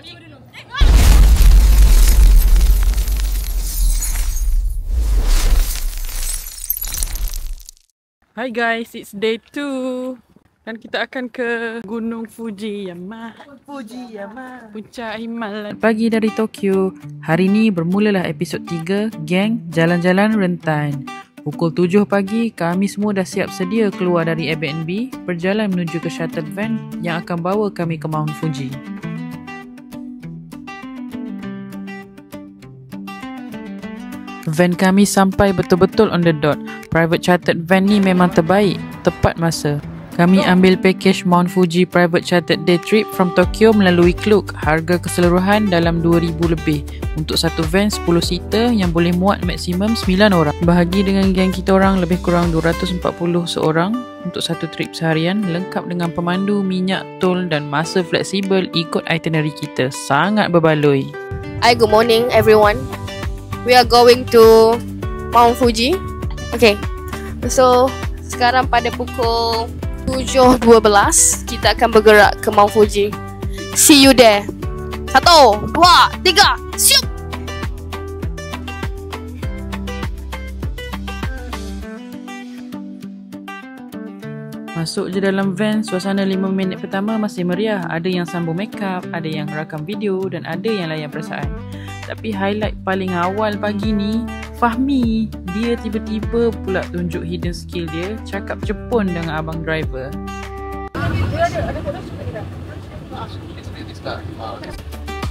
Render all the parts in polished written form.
Hi guys, it's day 2 dan kita akan ke Gunung Fujiyama. Puncak Himalaya. Pagi dari Tokyo. Hari ni bermulalah episod 3 Geng Jalan-Jalan Rentan. Pukul 7 pagi, kami semua dah siap sedia keluar dari Airbnb, berjalan menuju ke shuttle van yang akan bawa kami ke Mount Fuji. Van kami sampai betul-betul on the dot. Private chartered van ni memang terbaik, tepat masa. Kami ambil package Mount Fuji Private Chartered Day Trip from Tokyo melalui Klook. Harga keseluruhan dalam 2,000 lebih. Untuk satu van 10 seater yang boleh muat maksimum 9 orang. Bahagi dengan geng kita orang lebih kurang 240 seorang untuk satu trip seharian, lengkap dengan pemandu, minyak, tol dan masa fleksibel ikut itinerary kita. Sangat berbaloi. Hi, good morning everyone. We are going to Mount Fuji. Okay, so sekarang pada pukul 7.12 kita akan bergerak ke Mount Fuji. See you there. 1, 2, 3, siup! Masuk je dalam van, suasana 5 minit pertama masih meriah. Ada yang sambung makeup, ada yang rakam video dan ada yang layan perasaan. Tapi highlight paling awal pagi ni, Fahmi, dia tiba-tiba pula tunjuk hidden skill dia, cakap Jepun dengan abang driver.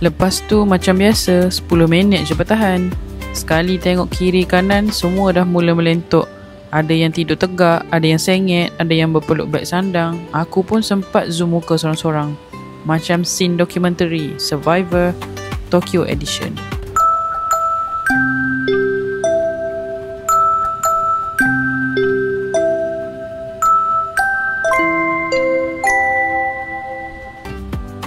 Lepas tu macam biasa, 10 minit je bertahan. Sekali tengok kiri kanan, semua dah mula melentok. Ada yang tidur tegak, ada yang sengit, ada yang berpeluk beg sandang. Aku pun sempat zoom muka sorang-sorang. Macam scene dokumentari Survivor Tokyo Edition.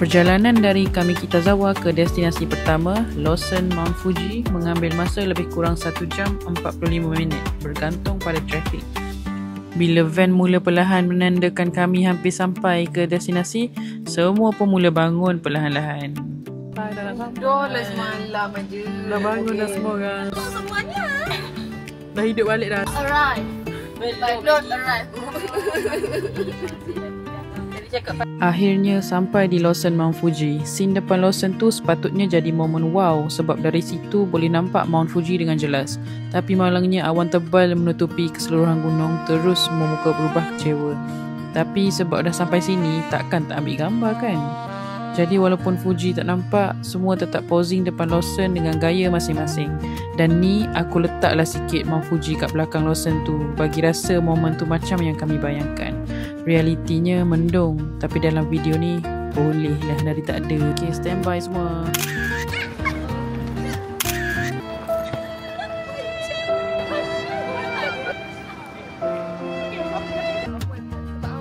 Perjalanan dari Kamikitazawa ke destinasi pertama, Lawson Mount Fuji, mengambil masa lebih kurang 1 jam 45 minit bergantung pada trafik. Bila van mula perlahan menandakan kami hampir sampai ke destinasi, semua pun mula bangun perlahan-lahan. Dah lah semalam aja. Dah bangun dah semua orang. Semuanya Dah hidup balik dah. arrive. But not arrive. Akhirnya sampai di Lawson Mount Fuji. Scene depan Lawson tu sepatutnya jadi momen wow sebab dari situ boleh nampak Mount Fuji dengan jelas. Tapi malangnya awan tebal menutupi keseluruhan gunung, terus memuka berubah kecewa. Tapi sebab dah sampai sini, takkan tak ambil gambar kan? Jadi walaupun Fuji tak nampak, semua tetap posing depan Lawson dengan gaya masing-masing. Dan ni aku letaklah sikit Mount Fuji kat belakang Lawson tu, bagi rasa momen tu macam yang kami bayangkan. Realitinya mendung, tapi dalam video ni bolehlah dari tak ada. Okay, standby semua.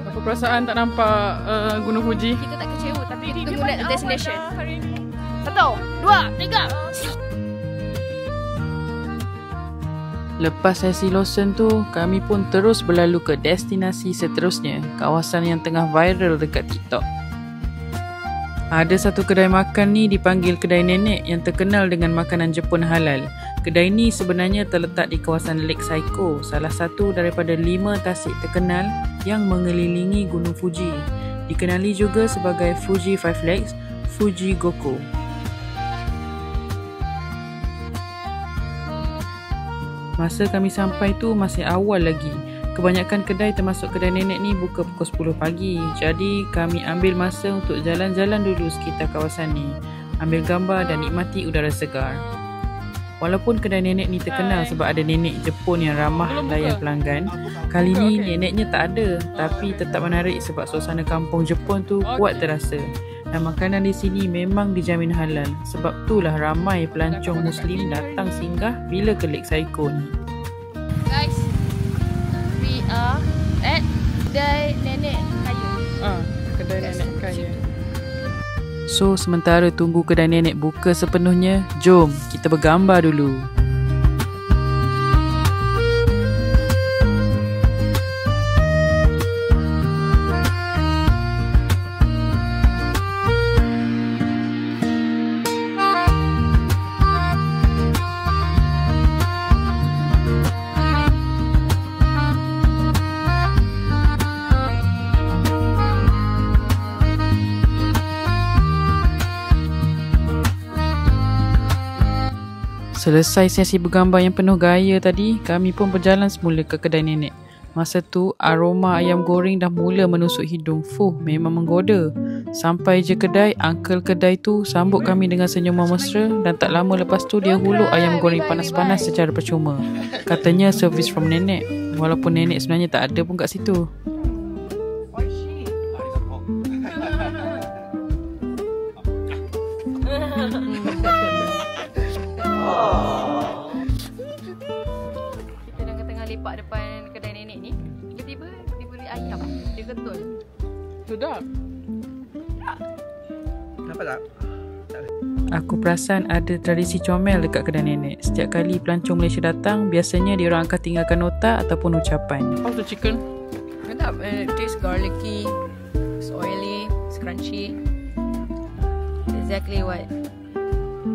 Apa perasaan tak nampak Gunung Fuji? Kita tak kecewa tapi tunggu nak destination. 1, 2, 3. Lepas sesi Lawson tu, kami pun terus berlalu ke destinasi seterusnya, kawasan yang tengah viral dekat TikTok. Ada satu kedai makan ni dipanggil Kedai Nenek yang terkenal dengan makanan Jepun halal. Kedai ni sebenarnya terletak di kawasan Lake Saiko, salah satu daripada 5 tasik terkenal yang mengelilingi Gunung Fuji. Dikenali juga sebagai Fuji Five Lakes, Fuji Goko. Masa kami sampai tu masih awal lagi. Kebanyakan kedai termasuk Kedai Nenek ni buka pukul 10 pagi. Jadi kami ambil masa untuk jalan-jalan dulu sekitar kawasan ni, ambil gambar dan nikmati udara segar. Walaupun Kedai Nenek ni terkenal sebab ada nenek Jepun yang ramah layan pelanggan, kali ni neneknya tak ada, tapi tetap menarik sebab suasana kampung Jepun tu kuat terasa. Dan makanan di sini memang dijamin halal. Sebab itulah ramai pelancong Muslim datang singgah bila ke Lake Saiko ni. Guys, we are at Kedai Nenek Kaya. Kedai Nenek Kaya. So, sementara tunggu Kedai Nenek buka sepenuhnya, jom kita bergambar dulu. Selesai sesi bergambar yang penuh gaya tadi, kami pun berjalan semula ke kedai nenek. Masa tu, aroma ayam goreng dah mula menusuk hidung. Fuh, memang menggoda. Sampai je kedai, uncle kedai tu sambut kami dengan senyuman mesra dan tak lama lepas tu dia hulur ayam goreng panas-panas secara percuma. Katanya service from nenek. Walaupun nenek sebenarnya tak ada pun kat situ. Kita tengah lepak depan kedai nenek ni, tiba-tiba diberi ayam. Dia ketul. Sudah. Kenapa tak? Aku perasan ada tradisi comel dekat kedai nenek. Setiap kali pelancong Malaysia datang, biasanya diorang akan tinggalkan nota ataupun ucapan. How's the chicken? Mantap. It tastes garlicky, it's oily, it's crunchy. Exactly what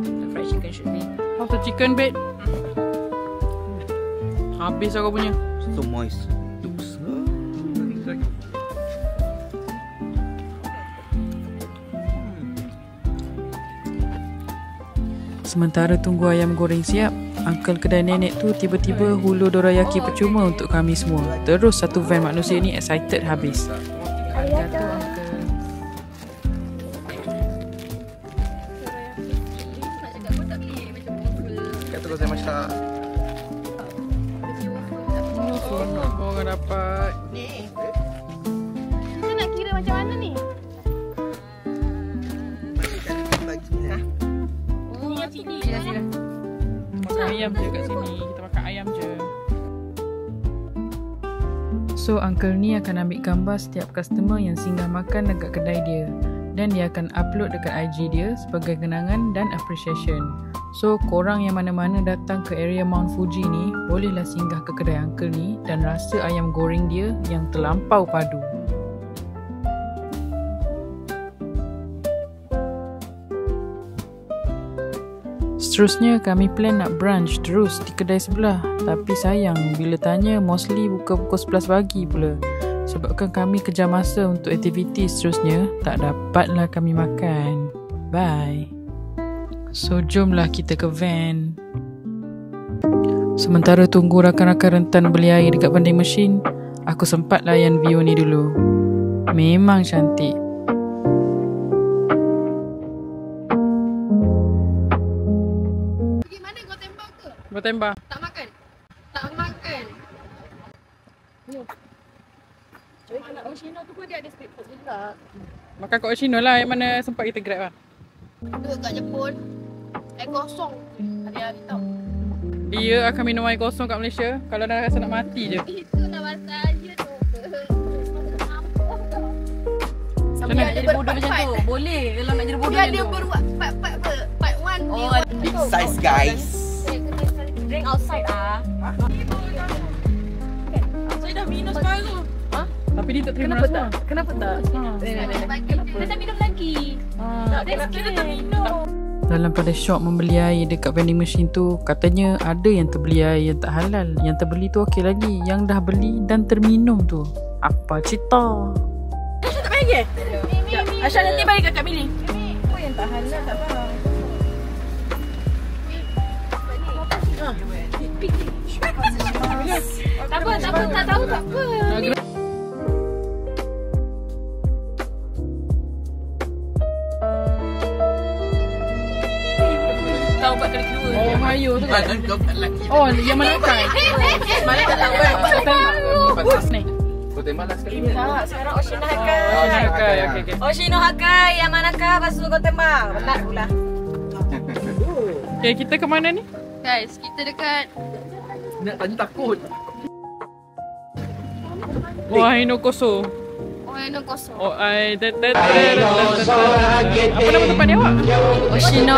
the fried chicken should be. How's the chicken, babe? Habis aku punya. So moist. Looks. Sementara tunggu ayam goreng siap, uncle kedai nenek tu tiba-tiba hulur dorayaki percuma untuk kami semua. Terus satu van manusia ni excited habis. Arigato, uncle. Kata saya masak. Orang dapat. Kita nak kira macam mana ni? Makan ayam je kat sini. Kita makan ayam je. So, uncle ni akan ambil gambar setiap customer yang singgah makan dekat kedai dia. Dan dia akan upload dekat IG dia sebagai kenangan dan appreciation. So, korang yang mana-mana datang ke area Mount Fuji ni, bolehlah singgah ke kedai uncle ni dan rasa ayam goreng dia yang terlampau padu. Seterusnya, kami plan nak brunch terus di kedai sebelah. Tapi sayang, bila tanya, mostly buka pukul 11 pagi pula. Sebabkan kami kejar masa untuk aktiviti seterusnya, tak dapatlah kami makan. Bye. So, jomlah kita ke van. Sementara tunggu rakan-rakan rentan beli air dekat vending machine, aku sempat layan view ni dulu. Memang cantik. Bertembak. Tak makan. Tak makan. Cuy, kalau Oshino tu pun dia ada street food juga. Makan kat Oshino lah, yang mana sempat kita grab lah. Duduk kat Jepun, air kosong. Hari-hari tau. Dia akan minum air kosong kat Malaysia kalau dah rasa nak mati je. Itu dah pasal je tu. Sampai nak jadi bodoh macam tu. Boleh kalau nak jadi bodoh Dia macam ada tu. berbuat part 1 Oh, dia. Big size guys. Drink outside ah. Saya dah minum separuh. Tapi dia tak terima Kenapa rasa. tak? Kenapa tak? Kita tak minum lagi. Kita tak minum. Dalam pada shop membeli air dekat vending machine tu, katanya ada yang terbeli air yang tak halal. Yang terbeli tu okey lagi. Yang dah beli dan terminum tu, apa cerita? Asha tak bagi? Asha nanti bagi kat Kak Mili. Apa yang tak halal tak faham. Tak apa, tak tahu tak apa. Kau buat kali kedua. Oh, Mayu tu kan? Oh, yang mana kan? Mana tak tahu kan? Ni. Kau tembak lah sekali. Tak, sekarang Oshino Hakai. Oh, Hakai. Okey. Oshino Hakai, yang manakah? Lepas tu kau tembak. Benar pula. Okay, kita ke mana ni? Guys, kita dekat Nak tanya takut. Wah, Hinokoso. Oeno kosong. Oh, apa nama tempat dia awak? Oshino.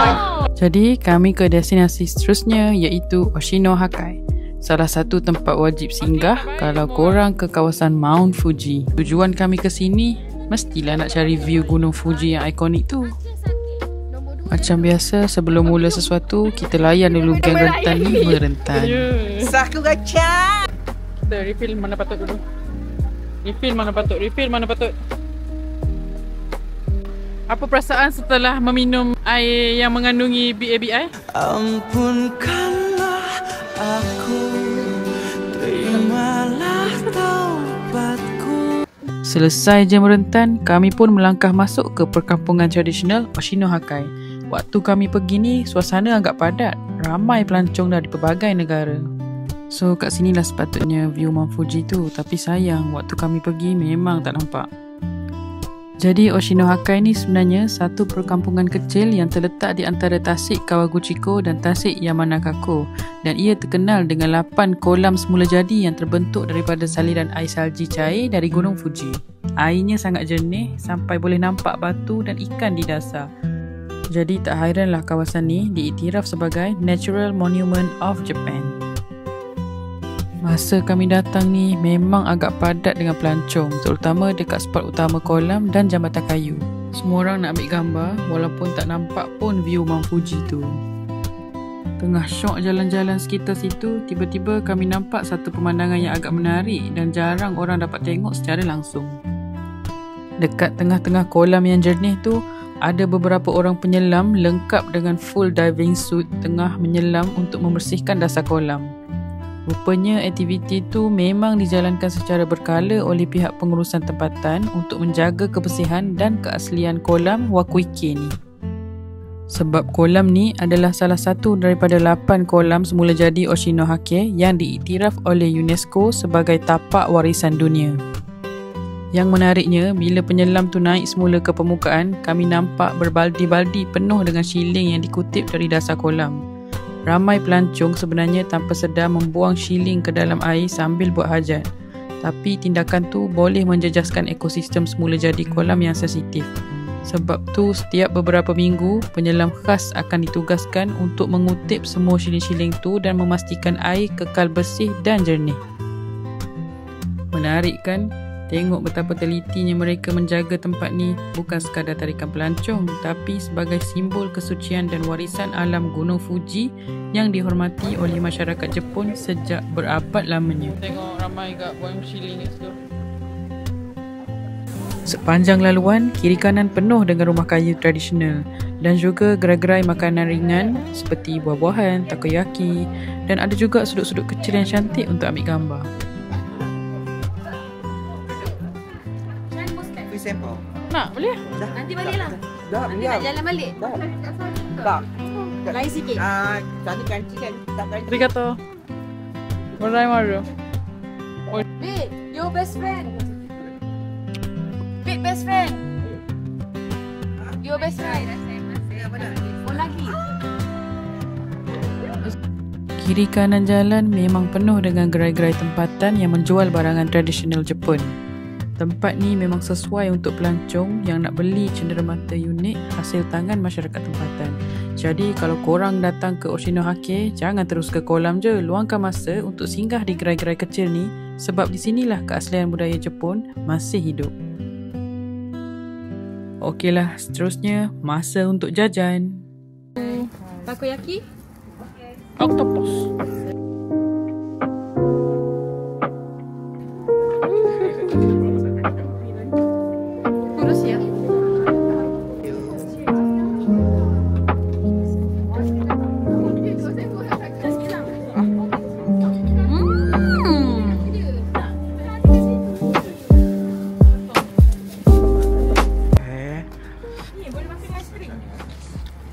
Jadi, kami ke destinasi seterusnya iaitu Oshino Hakai. Salah satu tempat wajib singgah kalau korang ke kawasan Mount Fuji. Tujuan kami ke sini mestilah nak cari view Gunung Fuji yang ikonik tu. Macam biasa, sebelum mula sesuatu, kita layan dulu geng rentan ni merentan. Saku gacha. Kita refill mana patut dulu. Refill mana patut. Apa perasaan setelah meminum air yang mengandungi BABI? Ampunkanlah aku, terimalah taubatku. Selesai jam rentan, kami pun melangkah masuk ke perkampungan tradisional Oshinohakai. Waktu kami pergi ni, suasana agak padat. Ramai pelancong dari pelbagai negara. So, kat sinilah sepatutnya view Mount Fuji tu. Tapi sayang, waktu kami pergi memang tak nampak. Jadi Oshinohakai ni sebenarnya satu perkampungan kecil yang terletak di antara Tasik Kawaguchiko dan Tasik Yamanakako, dan ia terkenal dengan 8 kolam semula jadi yang terbentuk daripada saliran air salji cair dari Gunung Fuji. Airnya sangat jernih sampai boleh nampak batu dan ikan di dasar. Jadi tak hairanlah kawasan ni diiktiraf sebagai Natural Monument of Japan. Masa kami datang ni memang agak padat dengan pelancong, terutama dekat spot utama kolam dan jambatan kayu. Semua orang nak ambil gambar walaupun tak nampak pun view Mount Fuji tu. Tengah syok jalan-jalan sekitar situ, tiba-tiba kami nampak satu pemandangan yang agak menarik dan jarang orang dapat tengok secara langsung. Dekat tengah-tengah kolam yang jernih tu, ada beberapa orang penyelam lengkap dengan full diving suit tengah menyelam untuk membersihkan dasar kolam. Rupanya aktiviti itu memang dijalankan secara berkala oleh pihak pengurusan tempatan untuk menjaga kebersihan dan keaslian kolam Wakuike ni. Sebab kolam ni adalah salah satu daripada 8 kolam semula jadi Oshinohake yang diiktiraf oleh UNESCO sebagai tapak warisan dunia. Yang menariknya, bila penyelam tu naik semula ke permukaan, kami nampak berbaldi-baldi penuh dengan shilling yang dikutip dari dasar kolam. Ramai pelancong sebenarnya tanpa sedar membuang shilling ke dalam air sambil buat hajat. Tapi tindakan tu boleh menjejaskan ekosistem semula jadi kolam yang sensitif. Sebab tu setiap beberapa minggu, penyelam khas akan ditugaskan untuk mengutip semua shilling-shilling tu dan memastikan air kekal bersih dan jernih. Menarik kan? Tengok betapa telitinya mereka menjaga tempat ni, bukan sekadar tarikan pelancong tapi sebagai simbol kesucian dan warisan alam Gunung Fuji yang dihormati oleh masyarakat Jepun sejak berabad lamanya. Tengok ramai kat buang shilling kat situ. Sepanjang laluan, kiri kanan penuh dengan rumah kayu tradisional dan juga gerai-gerai makanan ringan seperti buah-buahan, takoyaki, dan ada juga sudut-sudut kecil yang cantik untuk ambil gambar. Sampel. Nak, boleh? Dah. Nanti balik lah. Dah, Nanti nak jalan balik. Tak. Lain sikit. Tadi kanci kan. Tak kanci. Arigato. Gozaimasu. Babe, your best friend. Babe, best friend. Your best friend. Oh, lagi. Kiri kanan jalan memang penuh dengan gerai-gerai tempatan yang menjual barangan tradisional Jepun. Tempat ni memang sesuai untuk pelancong yang nak beli cenderamata unik hasil tangan masyarakat tempatan. Jadi kalau korang datang ke Oshinohake, jangan terus ke kolam je. Luangkan masa untuk singgah di gerai-gerai kecil ni sebab di sinilah keaslian budaya Jepun masih hidup. Okeylah, seterusnya masa untuk jajan. Takoyaki? Octopus. Kurus ya?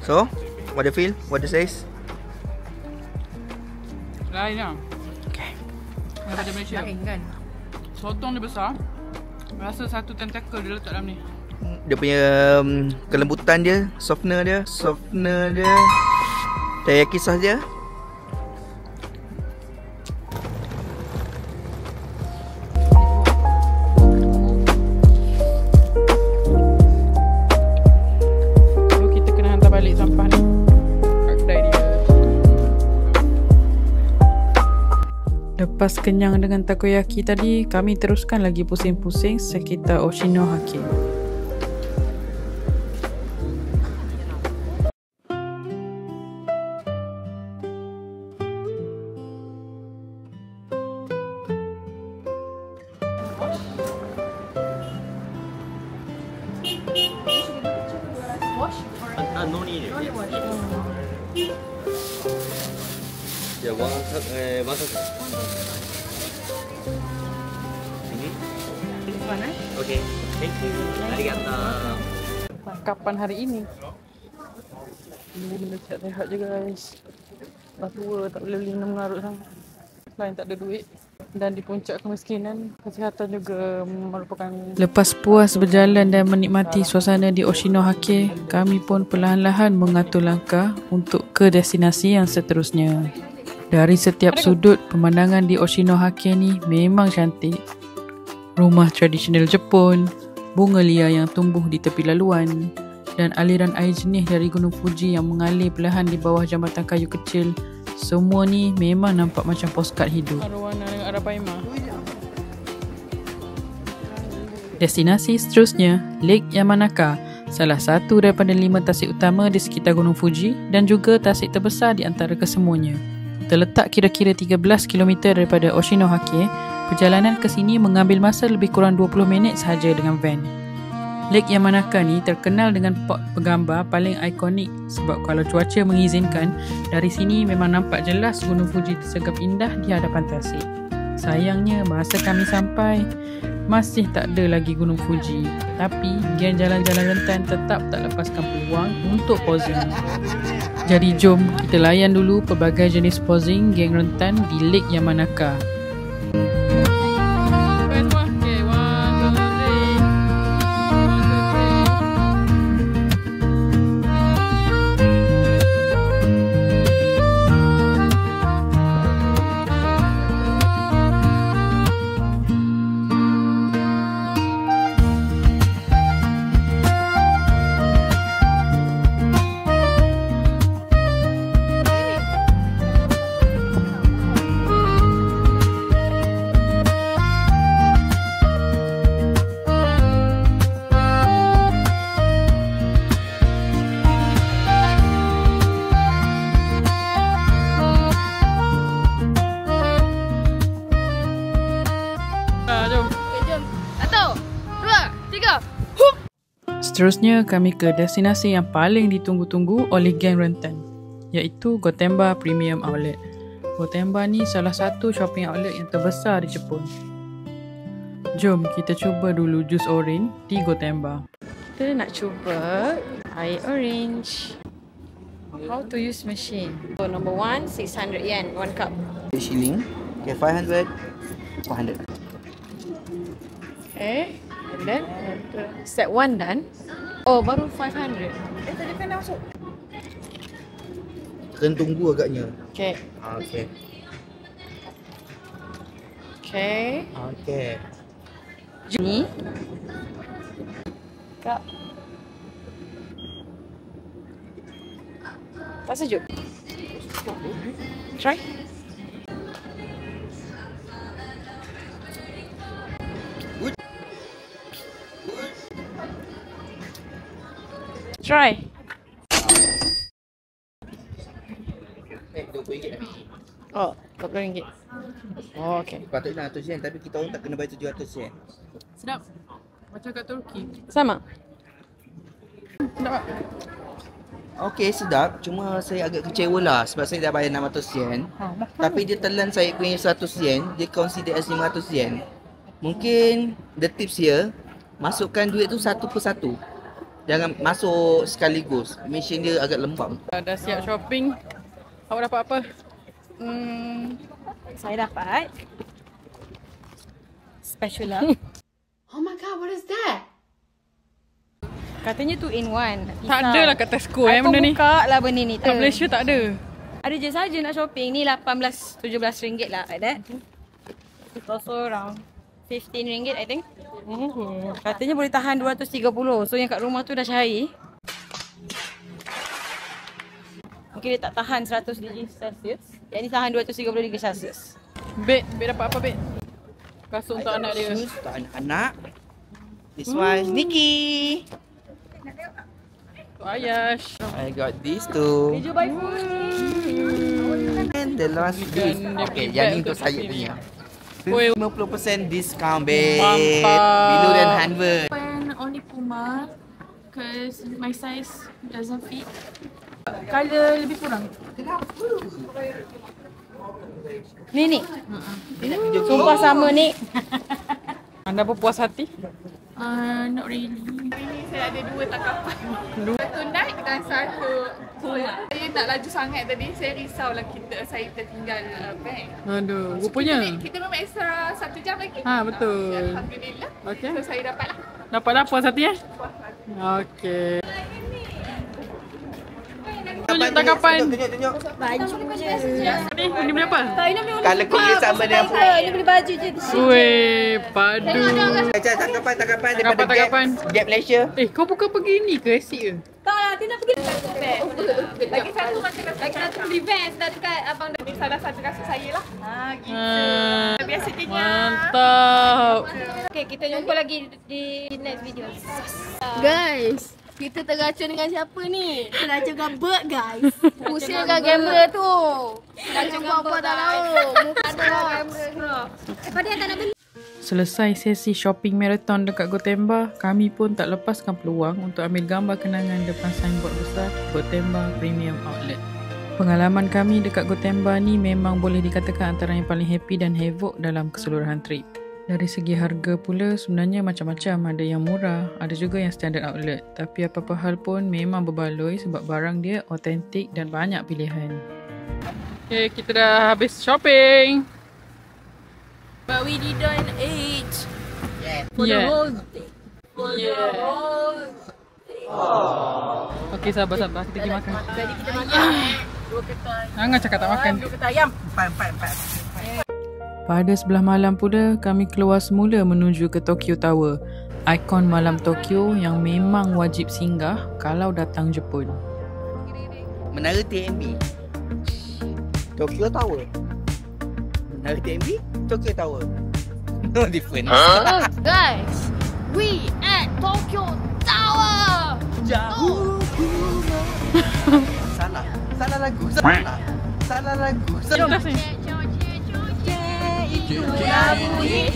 So, what do you feel? What do you say? Lain lah. Okay. Daripada Malaysia. Lain kan? Sotong dia besar. Rasa satu tentakel dia letak dalam ni. Dia punya kelembutan dia, softener dia, teriyaki sauce dia. So kita kena hantar balik sampah ni kat kedai dia. Lepas kenyang dengan takoyaki tadi, kami teruskan lagi pusing-pusing sekitar Oshinohake. no need. Yeah, one second. Okay, thank you. Arigato. Kapan hari ini? Beli benda sihat je guys. Dah tua, tak boleh beli mengarut sangat. Lain tak ada duit. Dan di puncak kemiskinan, kesihatan juga merupakan... Lepas puas berjalan dan menikmati suasana di Oshinohake, kami pun perlahan-lahan mengatur langkah untuk ke destinasi yang seterusnya. Dari setiap sudut, pemandangan di Oshinohake ni memang cantik. Rumah tradisional Jepun, bunga liar yang tumbuh di tepi laluan, dan aliran air jernih dari Gunung Fuji yang mengalir perlahan di bawah jambatan kayu kecil. Semua ni memang nampak macam postcard hidup. Arwana dengan Arapaima. Destinasi seterusnya, Lake Yamanaka, salah satu daripada 5 tasik utama di sekitar Gunung Fuji dan juga tasik terbesar di antara kesemuanya. Terletak kira-kira 13 km daripada Oshinohake, perjalanan ke sini mengambil masa lebih kurang 20 minit sahaja dengan van. Lake Yamanaka ni terkenal dengan pot bergambar paling ikonik sebab kalau cuaca mengizinkan, dari sini memang nampak jelas Gunung Fuji tersegap indah di hadapan tasik. Sayangnya masa kami sampai, masih tak ada lagi Gunung Fuji. Tapi geng jalan-jalan rentan tetap tak lepaskan peluang untuk posing. Jadi jom kita layan dulu pelbagai jenis posing geng rentan di Lake Yamanaka. Seterusnya, kami ke destinasi yang paling ditunggu-tunggu oleh geng rentan, iaitu Gotemba Premium Outlet. Gotemba ni salah satu shopping outlet yang terbesar di Jepun. Jom kita cuba dulu jus orange di Gotemba. Kita nak cuba air orange. How to use machine. So number 1, 600 yen, 1 cup. Shilling. Okay, 500. 400. Okay. And then step 1 done. Oh, baru 500. Tadi kan dah masuk. Kena tunggu agaknya. Okay. Okay. Okay. Okay. Ni. Kak. Tak sejuk? Try. Try. RM20. Oh, RM20. Oh, okay. Patutnya 100 yen tapi kita orang tak kena bayar 700 yen. Sedap. Macam kat Turki. Sama. Sedap tak? Okey, sedap. Cuma saya agak kecewa lah sebab saya dah bayar 600 yen. Tapi dia telan saya punya 100 yen. Dia consider as 500 yen. Mungkin the tips here, masukkan duit tu satu persatu. Jangan masuk sekaligus. Mesin dia agak lembab. Dah siap shopping. Awak dapat apa? Saya dapat spatula. Oh my god, what is that? Katanya 2 in 1. Tak ada lah kat Tesco benda ni. Buka lah benda ni. Kat Malaysia tak ada. Ada je saja nak shopping. Ni 18-17 ringgit lah, like that. It's also around 15 ringgit, I think. Katanya boleh tahan 230. So yang kat rumah tu dah cair. Mungkin dia tak tahan 100 darjah Celsius. Yang ni tahan 230 darjah Celsius. Bed dapat apa bed? Kasut untuk anak dia. Untuk anak-anak. This one Nikki. Untuk Ayash. I got these two. Did you buy food? And the last is okay, yang ni untuk saya punya. 50% discount babe. Mantap. Below than 100. When only Puma. because my size doesn't fit. Color lebih kurang. Ni. Sumpah sama ni. Anda berpuas hati? Not really. Ini saya ada 2 tangkapan. Satu naik dan satu turun. Saya tak laju sangat tadi. Saya risaulah saya tertinggal beg. Aduh, rupanya. Kita memang extra 1 jam lagi. Betul. Alhamdulillah. Okey. So saya dapatlah. Dapatlah puas hati Okey. Tunjuk tangkapan. Tunjuk. Baju je. Ni beli apa? Kalau kulit sama dengan Ini beli baju je. Weh, padu. macam tangkapan daripada Gap Malaysia. Kau bukan pergi ni ke asyik ke? Tak lah, Tina pergi. Lagi satu macam Beli vest dah dekat abang dah. ini salah satu rasa saya lah. Biasanya. Mantap. Okay, kita jumpa lagi di next video. Guys, kita tergacau dengan siapa ni? Tergacau dengan bird guys. Pusingkan kamera tu. Gacau apa tak tahu. Muka tu kamera. Pada yang tak nak beli. Selesai sesi shopping marathon dekat Gotemba, kami pun tak lepaskan peluang untuk ambil gambar kenangan depan signboard besar Gotemba Premium Outlet. Pengalaman kami dekat Gotemba ni memang boleh dikatakan antara yang paling happy dan havoc dalam keseluruhan trip. Dari segi harga pula sebenarnya macam-macam, ada yang murah, ada juga yang standard outlet. Tapi apa-apa hal pun memang berbaloi sebab barang dia autentik dan banyak pilihan. Okay, kita dah habis shopping. But we didn't eat. For the whole day. Okay, sabar. Kita pergi makan. Jadi kita makan 2 ketai. Jangan cakap tak makan. 2 ketai ayam. 4. Pada sebelah malam pula, kami keluar semula menuju ke Tokyo Tower, ikon malam Tokyo yang memang wajib singgah kalau datang Jepun. Menara TMB. Tokyo Tower. Menara TMB, Tokyo Tower. No different. Guys, we at Tokyo Tower. Jauh. Salah lagu. Salah lagu. Itulah bunyi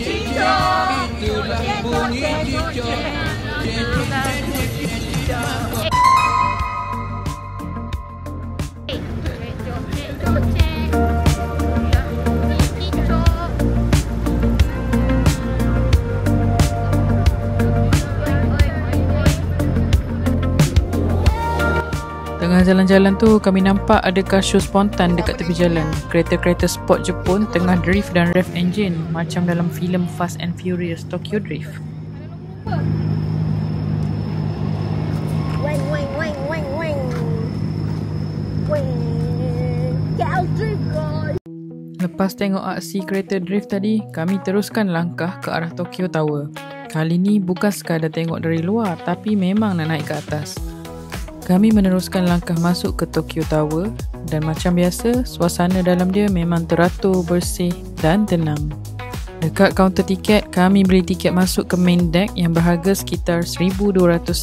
Tengah jalan-jalan tu, kami nampak ada car show spontan dekat tepi jalan. Kereta-kereta sport Jepun tengah drift dan rev engine macam dalam filem Fast and Furious Tokyo Drift. Lepas tengok aksi kereta drift tadi, kami teruskan langkah ke arah Tokyo Tower. Kali ni bukan sekadar tengok dari luar, tapi memang nak naik ke atas. Kami meneruskan langkah masuk ke Tokyo Tower dan macam biasa, suasana dalam dia memang teratur, bersih dan tenang. Dekat kaunter tiket, kami beli tiket masuk ke main deck yang berharga sekitar 1,200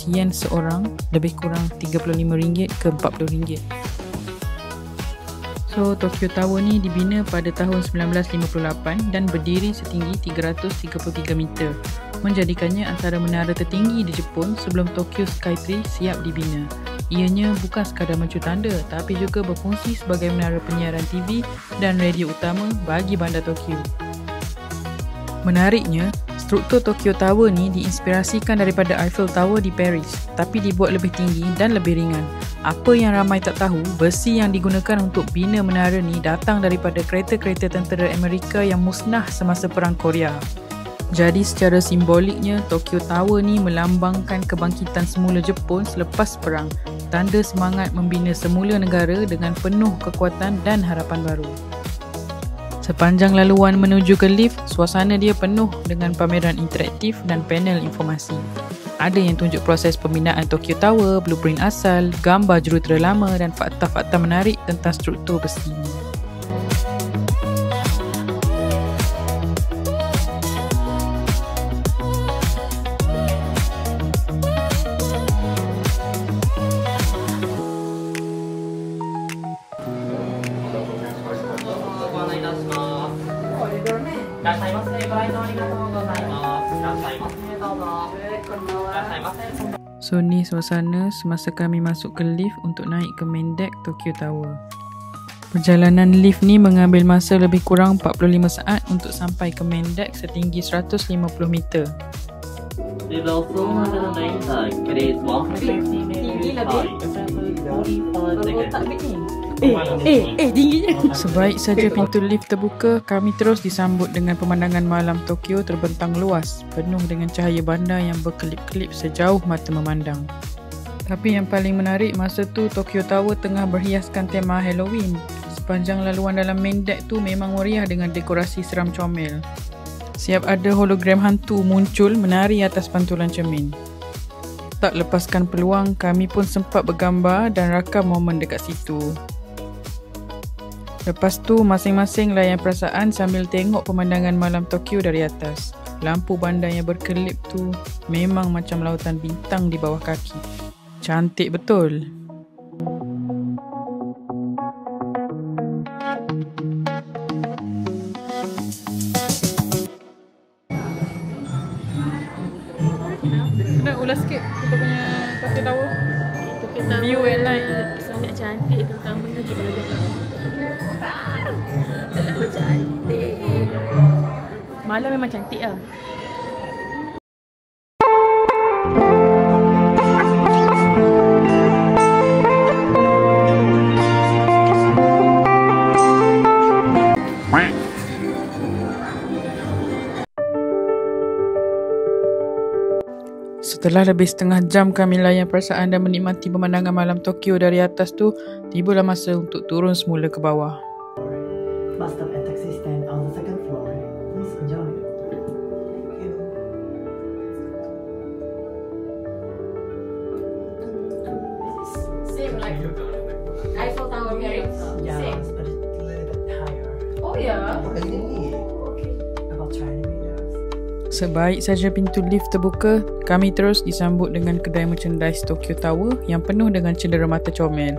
yen seorang, lebih kurang RM35 ke RM40. So, Tokyo Tower ni dibina pada tahun 1958 dan berdiri setinggi 333 meter, menjadikannya antara menara tertinggi di Jepun sebelum Tokyo Sky Tree siap dibina. Ianya bukan sekadar mencu tanda, tapi juga berfungsi sebagai menara penyiaran TV dan radio utama bagi bandar Tokyo. Menariknya, struktur Tokyo Tower ni diinspirasikan daripada Eiffel Tower di Paris, tapi dibuat lebih tinggi dan lebih ringan. Apa yang ramai tak tahu, besi yang digunakan untuk bina menara ni datang daripada kereta-kereta tentera Amerika yang musnah semasa Perang Korea. Jadi secara simboliknya, Tokyo Tower ni melambangkan kebangkitan semula Jepun selepas perang, tanda semangat membina semula negara dengan penuh kekuatan dan harapan baru. Sepanjang laluan menuju ke lift, suasana dia penuh dengan pameran interaktif dan panel informasi. Ada yang tunjuk proses pembinaan Tokyo Tower, blueprint asal, gambar jurutera lama dan fakta-fakta menarik tentang struktur besi ini. So ni suasana semasa kami masuk ke lift untuk naik ke main deck Tokyo Tower. Perjalanan lift ni mengambil masa lebih kurang 45 saat untuk sampai ke main deck setinggi 150 meter. There's also another name tag. It is 150 high. 45 seconds. Tingginya. Sebaik saja pintu lift terbuka, kami terus disambut dengan pemandangan malam Tokyo terbentang luas, penuh dengan cahaya bandar yang berkelip-kelip sejauh mata memandang. Tapi yang paling menarik masa tu, Tokyo Tower tengah berhiaskan tema Halloween. Sepanjang laluan dalam main deck tu memang meriah dengan dekorasi seram comel. Siap ada hologram hantu muncul menari atas pantulan cermin. Tak lepaskan peluang, kami pun sempat bergambar dan rakam momen dekat situ. Lepas tu, masing-masing layan perasaan sambil tengok pemandangan malam Tokyo dari atas. Lampu bandar yang berkelip tu memang macam lautan bintang di bawah kaki. Cantik betul. Nak ulas sikit kita punya Tokyo Tower. View at night sangat cantik, terutamanya di belakang. Terlalu cantik. Malam memang cantik lah. Setelah lebih setengah jam kami layan perasaan dan menikmati pemandangan malam Tokyo dari atas tu, tibalah masa untuk turun semula ke bawah. Bus stop and taxi stand on the second floor. Please enjoy. Same like Eiffel Tower, right? Yeah, Same. but it's a little bit higher. Oh yeah. About 20 meters. Sebaik saja pintu lift terbuka, kami terus disambut dengan kedai merchandise Tokyo Tower yang penuh dengan cenderamata comel.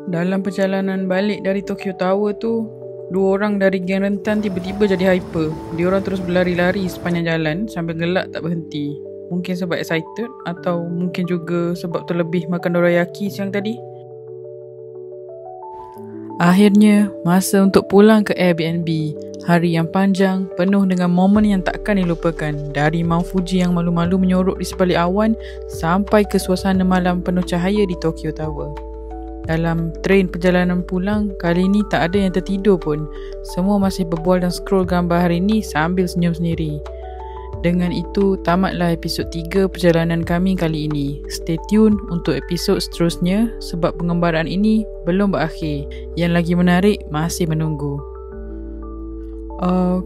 Dalam perjalanan balik dari Tokyo Tower tu, 2 orang dari geng rentan tiba-tiba jadi hyper. Diorang terus berlari-lari sepanjang jalan sambil gelak tak berhenti. Mungkin sebab excited atau mungkin juga sebab terlebih makan dorayaki siang tadi. Akhirnya, masa untuk pulang ke Airbnb. Hari yang panjang, penuh dengan momen yang takkan dilupakan. Dari Mount Fuji yang malu-malu menyorok di sebalik awan sampai ke suasana malam penuh cahaya di Tokyo Tower. Dalam train perjalanan pulang, kali ni tak ada yang tertidur pun. Semua masih berbual dan scroll gambar hari ni sambil senyum sendiri. Dengan itu, tamatlah episod 3 perjalanan kami kali ini. Stay tune untuk episod seterusnya sebab pengembaraan ini belum berakhir. Yang lagi menarik masih menunggu.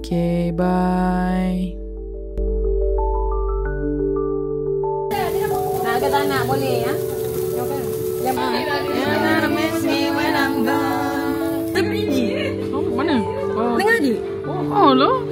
Okay, bye. Nak ke tak nak boleh ya? Mana? Dengar je. Oh, lo?